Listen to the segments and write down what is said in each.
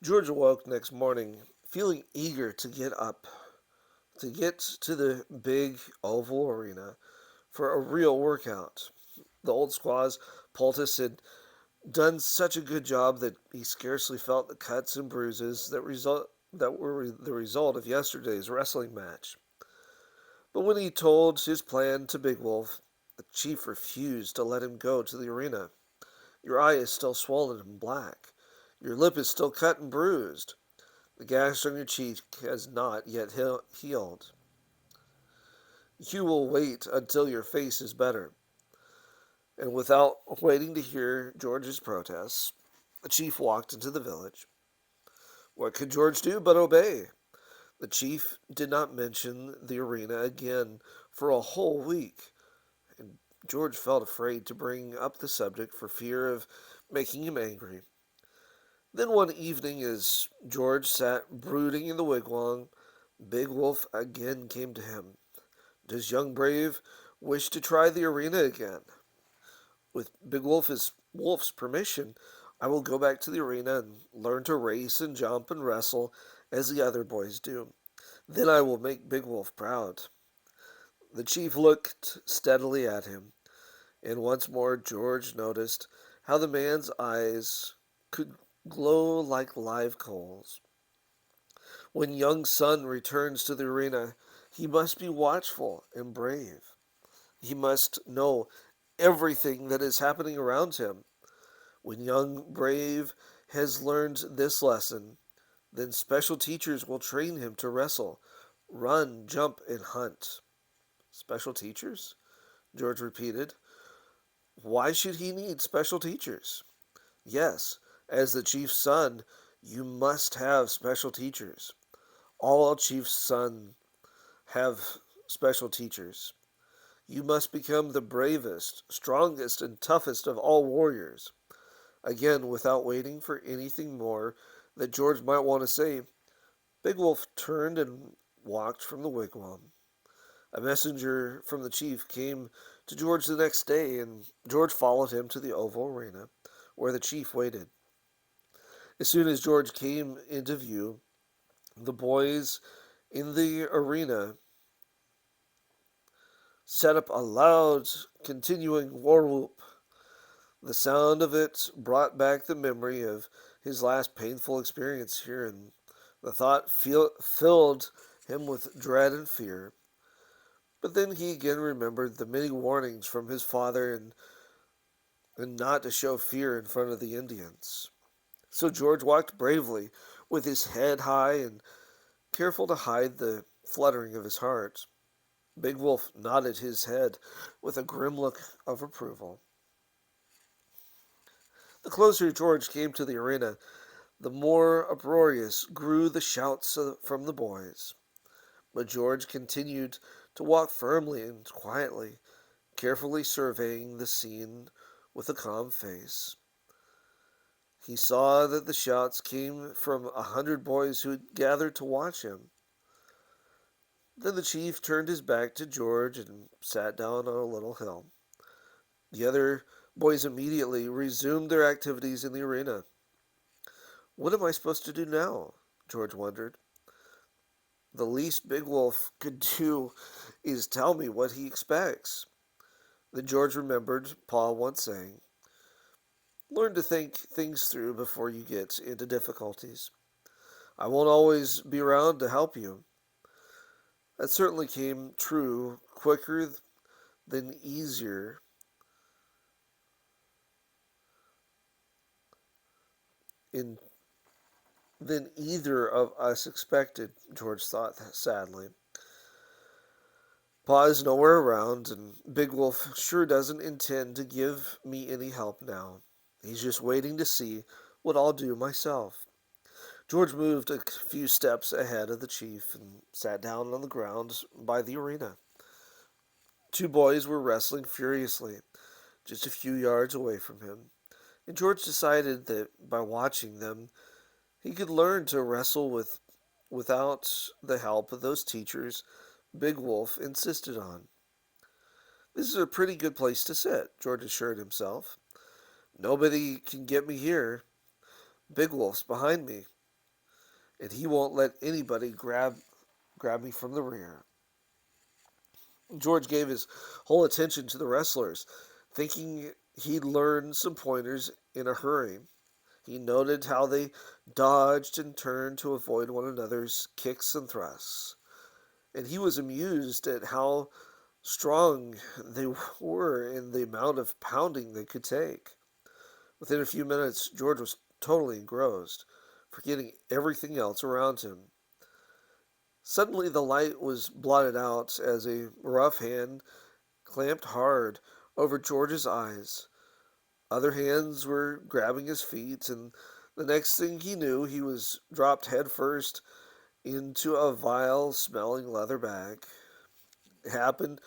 George awoke next morning, feeling eager to get up, to get to the big oval arena for a real workout. The old squaw's poultice had done such a good job that he scarcely felt the cuts and bruises that were the result of yesterday's wrestling match. But when he told his plan to Big Wolf, the chief refused to let him go to the arena. Your eye is still swollen and black. Your lip is still cut and bruised. The gash on your cheek has not yet healed. You will wait until your face is better. And without waiting to hear George's protests, the chief walked into the village. What could George do but obey? The chief did not mention the arena again for a whole week, and George felt afraid to bring up the subject for fear of making him angry. Then one evening, as George sat brooding in the wigwam, Big Wolf again came to him. Does young Brave wish to try the arena again? With Wolf's permission, I will go back to the arena and learn to race and jump and wrestle as the other boys do. Then I will make Big Wolf proud. The chief looked steadily at him, and once more George noticed how the man's eyes could glow like live coals. When young Sun returns to the arena, he must be watchful and brave. He must know everything that is happening around him. When young Brave has learned this lesson, then special teachers will train him to wrestle, run, jump, and hunt. Special teachers? George repeated. Why should he need special teachers? Yes, as the chief's son, you must have special teachers. All chief's sons have special teachers. You must become the bravest, strongest, and toughest of all warriors. Again, without waiting for anything more that George might want to say, Big Wolf turned and walked from the wigwam. A messenger from the chief came to George the next day, and George followed him to the oval arena, where the chief waited. As soon as George came into view, the boys in the arena set up a loud, continuing war whoop. The sound of it brought back the memory of his last painful experience here, and the thought filled him with dread and fear. But then he again remembered the many warnings from his father and not to show fear in front of the Indians. So George walked bravely, with his head high and careful to hide the fluttering of his heart. Big Wolf nodded his head with a grim look of approval. The closer George came to the arena, the more uproarious grew the shouts from the boys. But George continued to walk firmly and quietly, carefully surveying the scene with a calm face. He saw that the shouts came from 100 boys who had gathered to watch him. Then the chief turned his back to George and sat down on a little hill. The other boys immediately resumed their activities in the arena. What am I supposed to do now? George wondered. The least Big Wolf could do is tell me what he expects. Then George remembered Pa once saying, learn to think things through before you get into difficulties. I won't always be around to help you. That certainly came true quicker than easier in than either of us expected, George thought sadly. Pa is nowhere around, and Big Wolf sure doesn't intend to give me any help now. He's just waiting to see what I'll do myself. George moved a few steps ahead of the chief and sat down on the ground by the arena. Two boys were wrestling furiously, just a few yards away from him, and George decided that by watching them, he could learn to wrestle without the help of those teachers Big Wolf insisted on. This is a pretty good place to sit, George assured himself. Nobody can get me here. Big Wolf's behind me. and he won't let anybody grab me from the rear. George gave his whole attention to the wrestlers, thinking he'd learn some pointers in a hurry. He noted how they dodged and turned to avoid one another's kicks and thrusts, and he was amused at how strong they were in the amount of pounding they could take. Within a few minutes, George was totally engrossed, forgetting everything else around him. Suddenly, the light was blotted out as a rough hand clamped hard over George's eyes. Other hands were grabbing his feet, and the next thing he knew, he was dropped headfirst into a vile smelling leather bag. It happened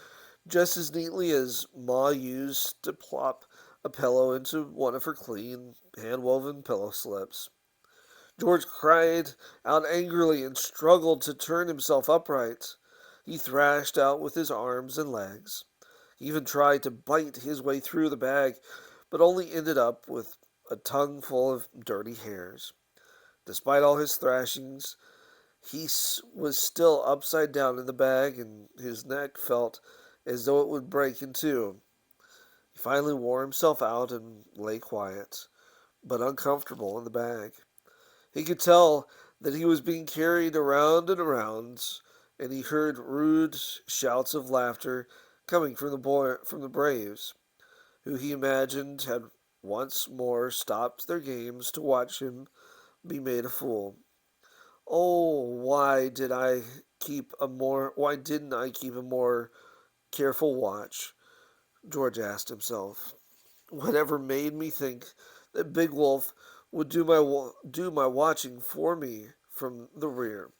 just as neatly as Ma used to plop a pillow into one of her clean, hand woven pillow slips. George cried out angrily and struggled to turn himself upright. He thrashed out with his arms and legs. He even tried to bite his way through the bag, but only ended up with a tongue full of dirty hairs. Despite all his thrashings, he was still upside down in the bag, and his neck felt as though it would break in two. He finally wore himself out and lay quiet, but uncomfortable in the bag. He could tell that he was being carried around and around, and he heard rude shouts of laughter coming from the braves, who he imagined had once more stopped their games to watch him be made a fool. Oh, why didn't I keep a more careful watch? George asked himself. Whatever made me think that Big Wolf would do my watching for me from the rear?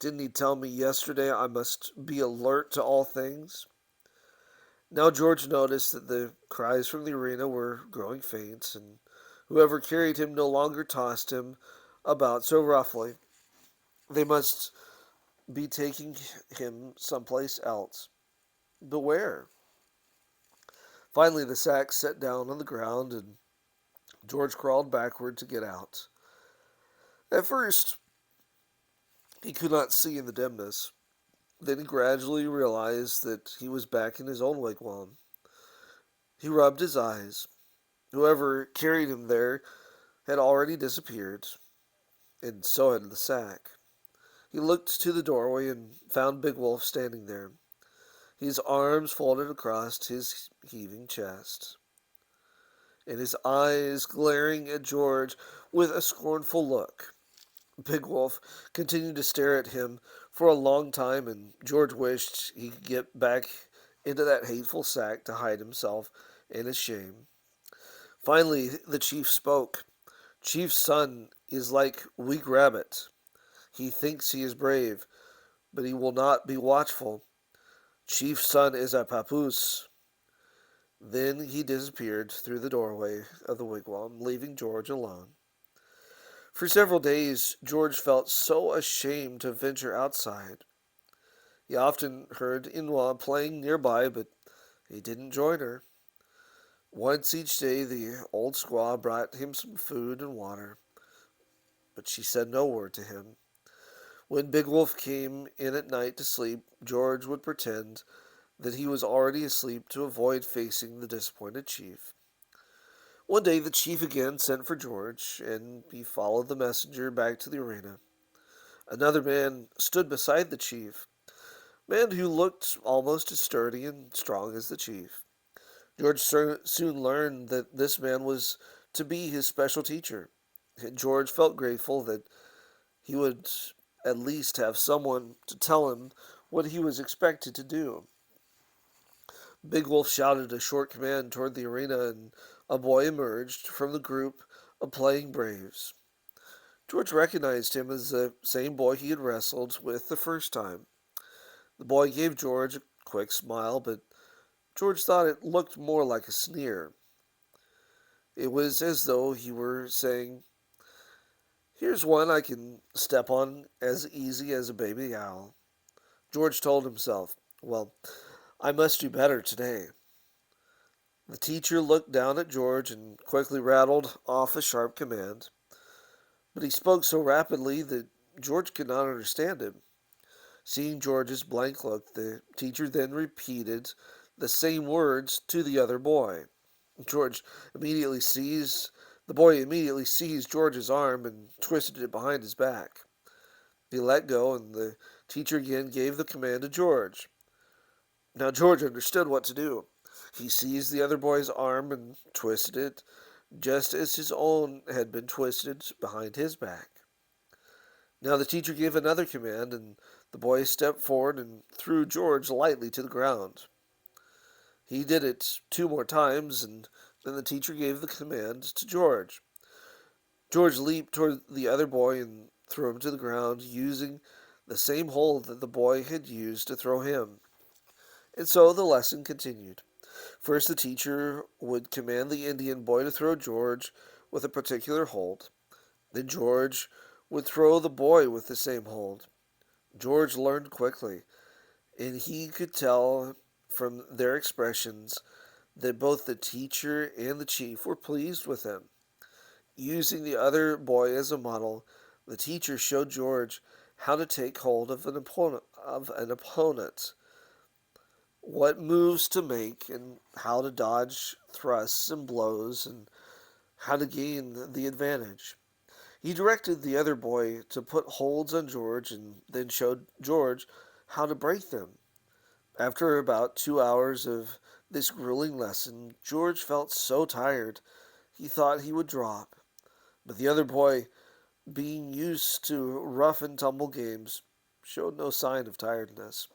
Didn't he tell me yesterday I must be alert to all things? Now George noticed that the cries from the arena were growing faint, and whoever carried him no longer tossed him about so roughly. They must be taking him someplace else. But where? Finally, the sack set down on the ground, and George crawled backward to get out. At first, he could not see in the dimness. Then he gradually realized that he was back in his own wigwam. He rubbed his eyes. Whoever carried him there had already disappeared, and so had the sack. He looked to the doorway and found Big Wolf standing there, his arms folded across his heaving chest, and his eyes glaring at George with a scornful look. Big Wolf continued to stare at him for a long time, and George wished he could get back into that hateful sack to hide himself and his shame. Finally, the chief spoke. Chief's son is like weak rabbit. He thinks he is brave, but he will not be watchful. Chief's son is a papoose. Then he disappeared through the doorway of the wigwam, leaving George alone. For several days, George felt so ashamed to venture outside. He often heard Inwa playing nearby, but he didn't join her. Once each day, the old squaw brought him some food and water, but she said no word to him. When Big Wolf came in at night to sleep, George would pretend that he was already asleep to avoid facing the disappointed chief. One day the chief again sent for George, and he followed the messenger back to the arena. Another man stood beside the chief, a man who looked almost as sturdy and strong as the chief. George soon learned that this man was to be his special teacher, and George felt grateful that he would at least have someone to tell him what he was expected to do. Big Wolf shouted a short command toward the arena, and a boy emerged from the group of playing braves. George recognized him as the same boy he had wrestled with the first time. The boy gave George a quick smile, but George thought it looked more like a sneer. It was as though he were saying, "Here's one I can step on as easy as a baby owl." George told himself, "Well, I must do better today." The teacher looked down at George and quickly rattled off a sharp command, but he spoke so rapidly that George could not understand him. Seeing George's blank look, the teacher then repeated the same words to the other boy. George immediately seized the boy immediately seized George's arm and twisted it behind his back. He let go, and the teacher again gave the command to George. Now George understood what to do. He seized the other boy's arm and twisted it, just as his own had been twisted behind his back. Now the teacher gave another command, and the boy stepped forward and threw George lightly to the ground. He did it two more times, and then the teacher gave the command to George. George leaped toward the other boy and threw him to the ground, using the same hold that the boy had used to throw him. And so the lesson continued. First, the teacher would command the Indian boy to throw George with a particular hold. Then George would throw the boy with the same hold. George learned quickly, and he could tell from their expressions that both the teacher and the chief were pleased with him. Using the other boy as a model, the teacher showed George how to take hold of an opponent, what moves to make, and how to dodge thrusts and blows, and how to gain the advantage. He directed the other boy to put holds on George and then showed George how to break them. After about 2 hours of this grueling lesson, George felt so tired he thought he would drop. But the other boy, being used to rough and tumble games, showed no sign of tiredness.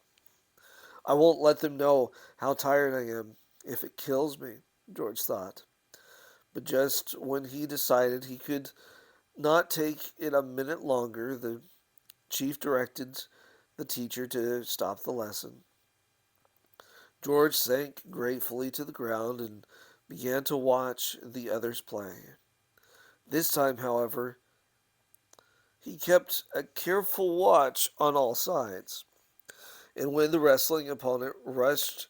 I won't let them know how tired I am if it kills me, George thought. But just when he decided he could not take it a minute longer, the chief directed the teacher to stop the lesson. George sank gratefully to the ground and began to watch the others play. This time, however, he kept a careful watch on all sides, and when the wrestling opponent rushed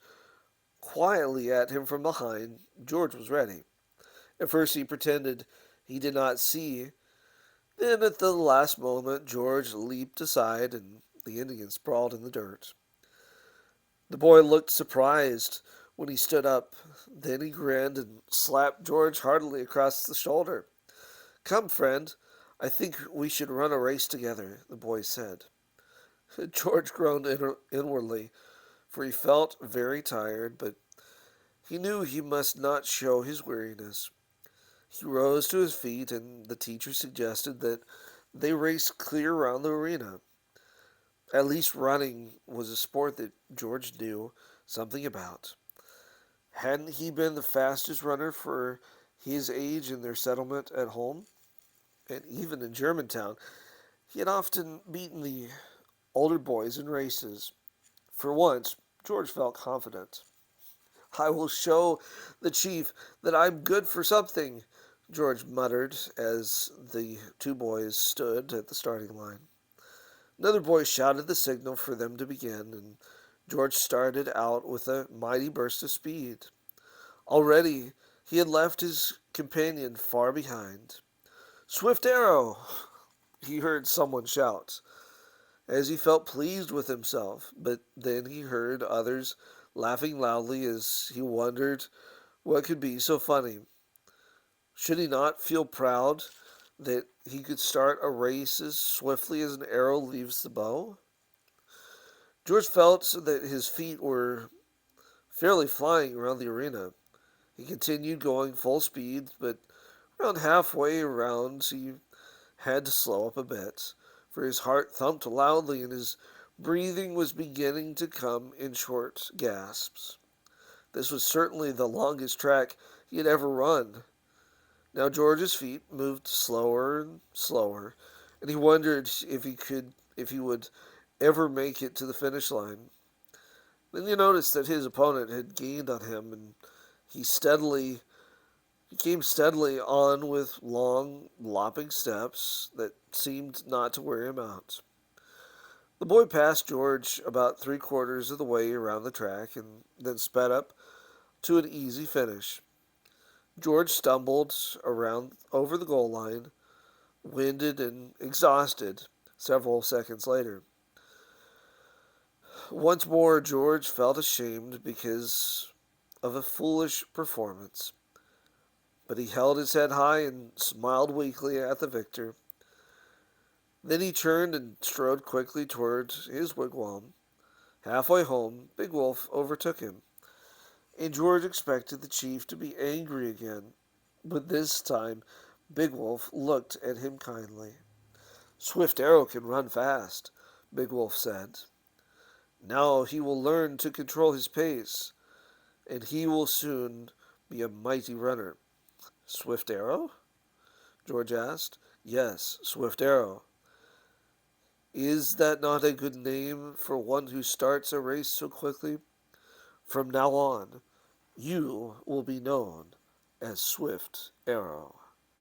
quietly at him from behind, George was ready. At first he pretended he did not see. Then, at the last moment, George leaped aside and the Indian sprawled in the dirt. The boy looked surprised when he stood up. Then he grinned and slapped George heartily across the shoulder. "Come, friend, I think we should run a race together," the boy said. George groaned inwardly, for he felt very tired, but he knew he must not show his weariness. He rose to his feet, and the teacher suggested that they race clear around the arena. At least running was a sport that George knew something about. Hadn't he been the fastest runner for his age in their settlement at home? And even in Germantown, he had often beaten the older boys in races. For once, George felt confident. "I will show the chief that I'm good for something," George muttered as the two boys stood at the starting line. Another boy shouted the signal for them to begin, and George started out with a mighty burst of speed. Already he had left his companion far behind. "Swift Arrow!" he heard someone shout, as he felt pleased with himself, but then he heard others laughing loudly as he wondered what could be so funny. Should he not feel proud that he could start a race as swiftly as an arrow leaves the bow? George felt that his feet were fairly flying around the arena. He continued going full speed, but around halfway around he had to slow up a bit, for his heart thumped loudly and his breathing was beginning to come in short gasps. This was certainly the longest track he had ever run. Now George's feet moved slower and slower, and he wondered if he would ever make it to the finish line. Then he noticed that his opponent had gained on him, and he steadily he came steadily on with long, lopping steps that seemed not to wear him out. The boy passed George about three-quarters of the way around the track and then sped up to an easy finish. George stumbled around over the goal line, winded and exhausted, several seconds later. Once more, George felt ashamed because of a foolish performance, but he held his head high and smiled weakly at the victor. Then he turned and strode quickly toward his wigwam. Halfway home, Big Wolf overtook him, and George expected the chief to be angry again, but this time Big Wolf looked at him kindly. Swift Arrow can run fast, Big Wolf said. Now he will learn to control his pace, and he will soon be a mighty runner. Swift Arrow? George asked. Yes, Swift Arrow. Is that not a good name for one who starts a race so quickly? From now on, you will be known as Swift Arrow.